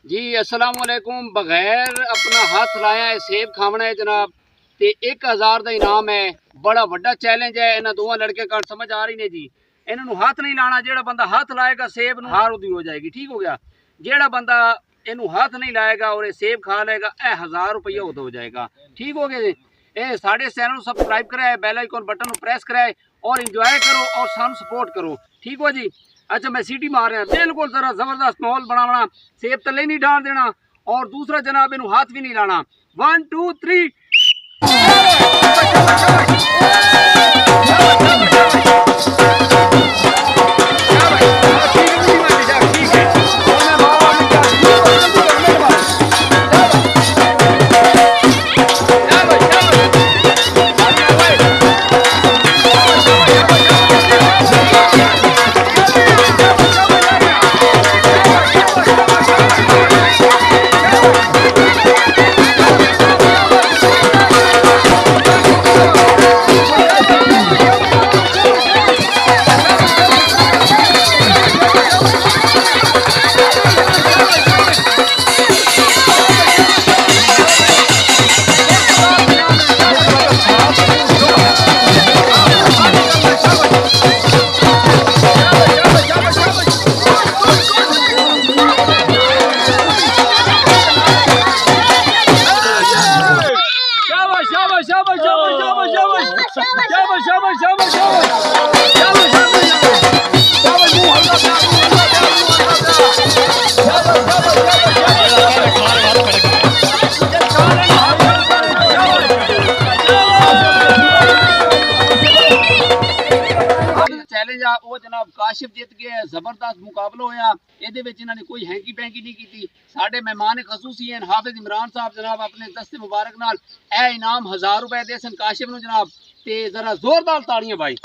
जी अस्सलाम वालेकुम। बगैर अपना हाथ लाया है सेब खावना है जनाब, ते 1000 का इनाम है। बड़ा वड्डा चैलेंज है। इन्होंने दोवां लड़के का समझ आ रही ने जी। इन्होंने हाथ नहीं लाना, जेड़ा बंदा हाथ लाएगा सेब नूं हार उदी हो जाएगी। ठीक हो गया। जेड़ा बंदा इनू हाथ नहीं लाएगा और ये सेब खा लेगा, ए 1000 रुपया उद हो जाएगा। ठीक हो गया जी। ए साढ़े चैनल सबसक्राइब कराए, बेल आइकन बटन प्रेस कराए और इंजॉय करो और सानू सपोर्ट करो। ठीक हो जी। अच्छा मैं सीटी मार रहा, बिल्कुल जरा जबरदस्त माहौल बनाना, सेब तले नहीं डाल देना और दूसरा जनाब इनू हाथ भी नहीं लाना। 1 2 3 वो जनाब काशिफ जित गए। जबरदस्त मुकाबला होया। ਇਹਦੇ ਵਿੱਚ ਇਹਨਾਂ ਨੇ कोई हैंकी पैंकी नहीं की। साढ़े मेहमान खसूसी हैं हाफिज इमरान साहब जनाब अपने दस्ते मुबारक नाल ए इनाम 1000 रुपए दे सन काशिफ नु जनाब। ते जरा जोरदार ताड़ियां भाई।